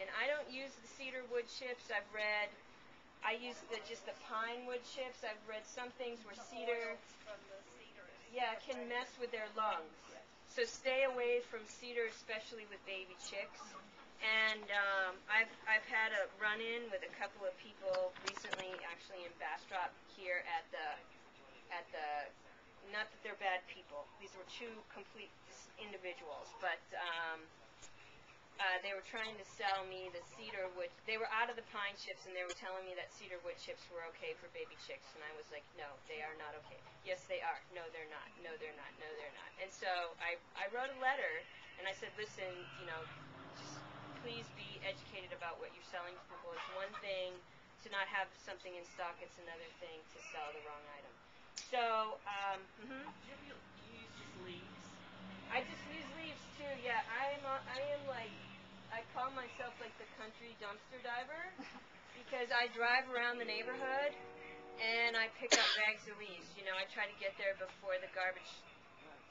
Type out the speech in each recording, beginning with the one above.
And I don't use the cedar wood chips. I use just the pine wood chips. I've read some things where cedar, can mess with their lungs. So stay away from cedar, especially with baby chicks. And I've had a run-in with a couple of people recently, actually in Bastrop here at the not that they're bad people. These were two complete individuals, but they were trying to sell me the cedar wood. They were out of the pine chips, and they were telling me that cedar wood chips were okay for baby chicks, and I was like, no, they are not okay. Yes, they are. No, they're not. No, they're not. No, they're not. And so I wrote a letter, and I said, listen, just please be educated about what you're selling to people. It's one thing to not have something in stock. It's another thing to sell the wrong item. So, Do you use just leaves? I just use leaves too. Yeah, I am like, I call myself like the country dumpster diver because I drive around the neighborhood and I pick up bags of leaves. I try to get there before the garbage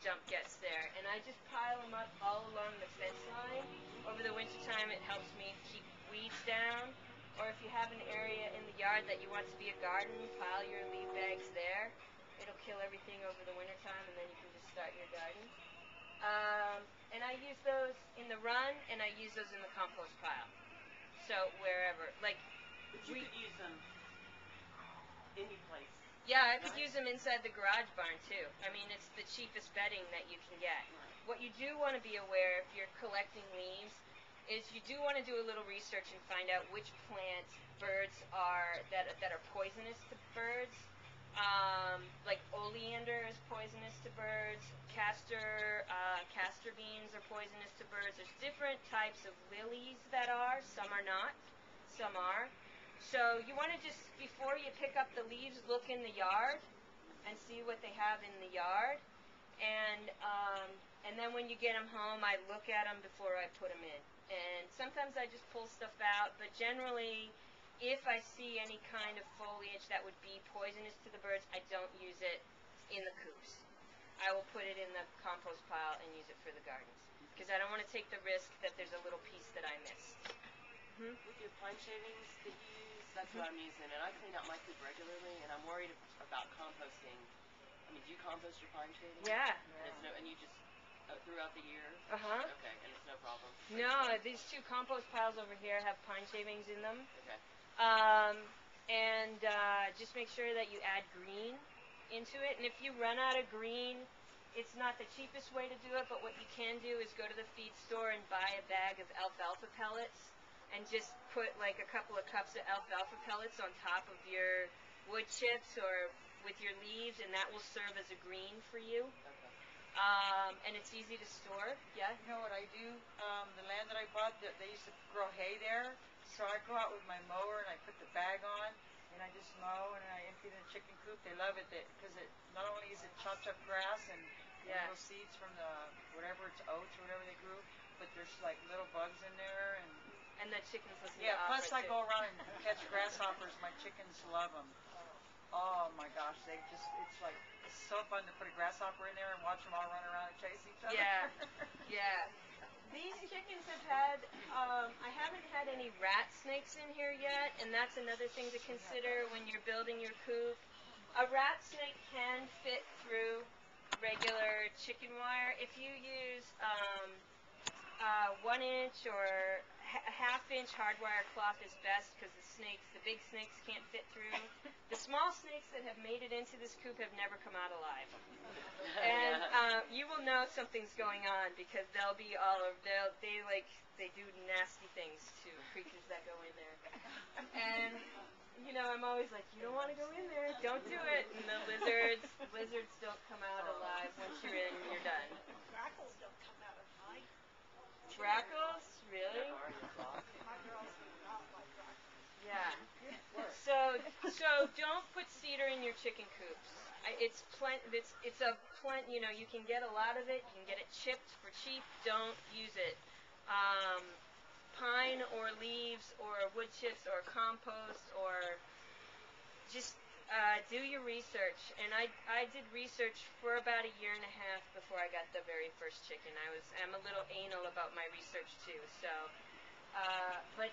dump gets there, and I just pile them up all along the fence line. Over the wintertime, it helps me keep weeds down. Or if you have an area in the yard that you want to be a garden, pile your leaf bags there. It'll kill everything over the wintertime, and then you can just start your garden. And I use those in the run, and I use those in the compost pile. So wherever, like, but you could use them any place. Yeah, I could use them inside the garage barn too. I mean, it's the cheapest bedding that you can get. What you do want to be aware if you're collecting leaves is you do want to do a little research and find out which plants birds are that are poisonous to birds. Like oleander is poisonous to birds. Castor beans are poisonous to birds. There's different types of lilies that are. Some are not. Some are. So you want to just, before you pick up the leaves, look in the yard and see what they have in the yard. And then when you get them home, I look at them before I put them in. And sometimes I just pull stuff out, but generally, if I see any kind of foliage that would be poisonous to the birds, I don't use it in the coops. I will put it in the compost pile and use it for the gardens. Because I don't want to take the risk that there's a little piece that I missed. With your pine shavings that you use, that's what I'm using. And I clean out my coop regularly, and I'm worried about composting. I mean, do you compost your pine shavings? Yeah. And you just, throughout the year? Uh-huh. Okay, and it's no problem? No, these two compost piles over here have pine shavings in them. Okay. Just make sure that you add green into it. And if you run out of green, it's not the cheapest way to do it, but what you can do is go to the feed store and buy a bag of alfalfa pellets and just put like a couple of cups of alfalfa pellets on top of your wood chips or with your leaves, and that will serve as a green for you. Okay. And it's easy to store. Yeah? You know what I do? The land that I bought, they used to grow hay there. So I go out with my mower and I put the bag on and I just mow and I empty the chicken coop. They love it because it not only is it chopped up grass and little seeds from the whatever, it's oats or whatever they grew, but there's like little bugs in there and the chickens listen to plus I too. go around and catch grasshoppers. My chickens love them. Oh my gosh, it's so fun to put a grasshopper in there and watch them all run around and chase each other. Yeah. These chickens have had, I haven't had any rat snakes in here yet, and that's another thing to consider when you're building your coop. A rat snake can fit through regular chicken wire. If you use 1 inch or a half-inch hardwire cloth is best because the big snakes can't fit through. The small snakes that have made it into this coop have never come out alive. And you will know something's going on because they'll be they do nasty things to creatures that go in there. And I'm always like, you don't want to go in there, don't do it. And the lizards don't come out alive. Once you're in, you're done. Grackles don't come out alive. Grackles? Really? My girls do not like grackles. Yeah. So don't put cedar in your chicken coops. It's a plant. You can get a lot of it. You can get it chipped for cheap. Don't use it. Pine or leaves or wood chips or compost or just do your research. And I did research for about 1.5 years before I got the very first chicken. I'm a little anal about my research too. So, but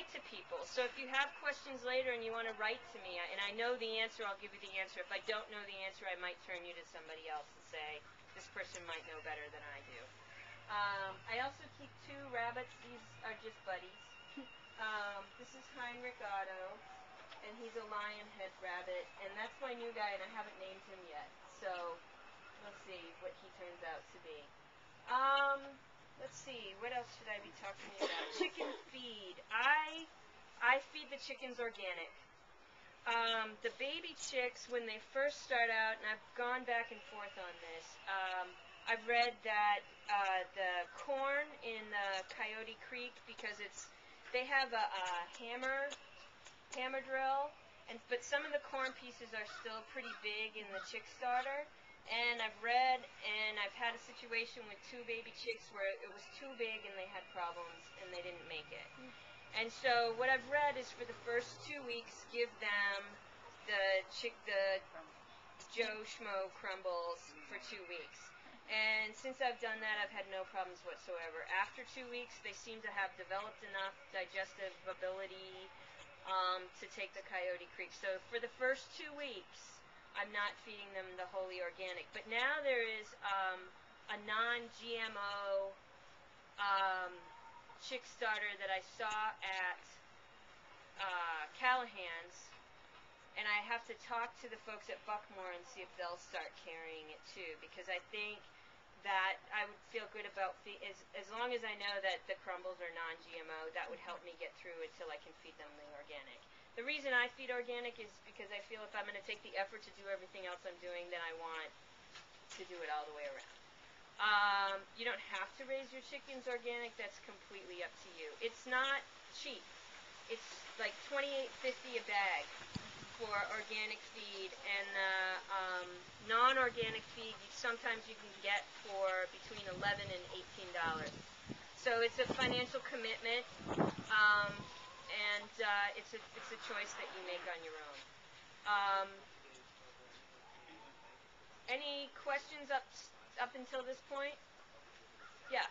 write to people. So if you have questions later and you want to write to me, and I know the answer, I'll give you the answer. If I don't know the answer, I might turn you to somebody else and say, this person might know better than I do. I also keep 2 rabbits. These are just buddies. This is Heinrich Otto, and he's a lion-head rabbit, and that's my new guy, and I haven't named him yet. So we'll see what he turns out to be. Let's see, what else should I be talking about? Chicken feed. I feed the chickens organic. The baby chicks, when they first start out, and I've gone back and forth on this, I've read that the corn in the Coyote Creek, because they have a hammer drill, but some of the corn pieces are still pretty big in the chick starter. And I've read, and I've had a situation with 2 baby chicks where it was too big and they had problems and they didn't make it. And so what I've read is for the first 2 weeks, give them the Joe Schmo crumbles for 2 weeks. And since I've done that, I've had no problems whatsoever. After 2 weeks, they seem to have developed enough digestive ability to take the Coyote Creek. So for the first 2 weeks, I'm not feeding them the wholly organic. But now there is a non-GMO chick starter that I saw at Callahan's, and I have to talk to the folks at Buckmore and see if they'll start carrying it too, because I think that I would feel good about as long as I know that the crumbles are non-GMO, that would help me get through until I can feed them the organic. The reason I feed organic is because I feel if I'm going to take the effort to do everything else I'm doing, then I want to do it all the way around. You don't have to raise your chickens organic. That's completely up to you. It's not cheap. It's like $28.50 a bag for organic feed, and non-organic feed sometimes you can get for between $11 and $18. So it's a financial commitment. And it's a choice that you make on your own. Any questions up until this point? Yeah.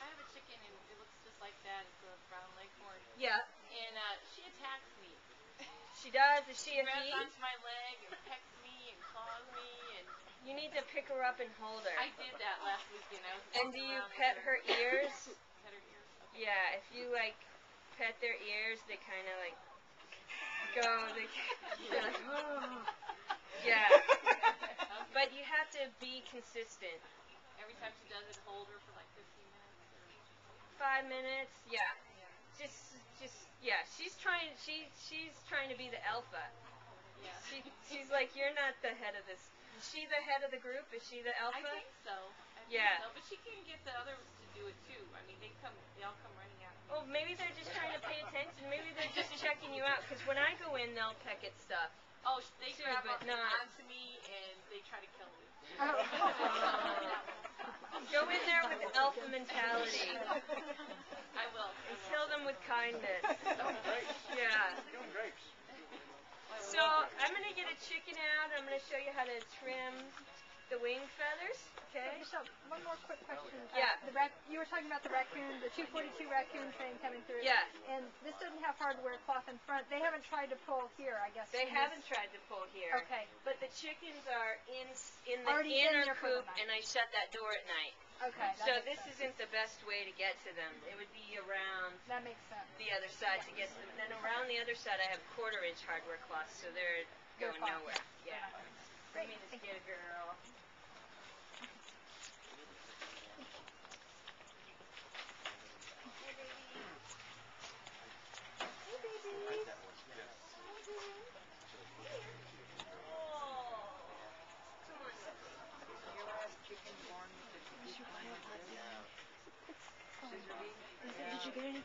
I have a chicken and it looks just like that. It's a brown leghorn. Yeah. And she attacks me. She does. Is she a grabs thief? onto my leg and pecks me and claws me and. You need to pick her up and hold her. I did that last weekend. And do you pet her ears? Pet her ears. Okay. Yeah. If you pet their ears, they kind of go. They're like, oh. Yeah. Okay. But you have to be consistent. Every time she does it, hold her for like 15 minutes. Or... 5 minutes. Yeah. Yeah. She's trying to be the alpha. Yeah. She's like, you're not the head of this. Is she the head of the group? Is she the alpha? I think so. Yeah. But she can get the others to do it too. I mean, they all come running out. Oh, maybe they're just trying to pay attention. Maybe they're just checking you out. Because when I go in, they'll peck at stuff. Oh, they too, grab but not. onto me and they try to kill me. Go in there with alpha mentality. I will. And kill them with kindness. Yeah. Grapes. So I'm going to get a chicken out. I'm going to show you how to trim the wing feathers. Okay. Michelle, one more quick question. Yeah. You were talking about the raccoon, the 242 raccoon train coming through. Yeah. And this doesn't have hardware cloth in front. They haven't tried to pull here, I guess. They haven't tried to pull here. Okay. But the chickens are in the Already in inner there for the coop, night. and I shut that door at night. Okay. So this isn't the best way to get to them. It would be around That makes sense. the other side to get to them. Then around the other side, I have 1/4-inch hardware cloths, so they're going fine. nowhere. Yeah. Great. Let me just get a girl. Scissor leaf? Did you get any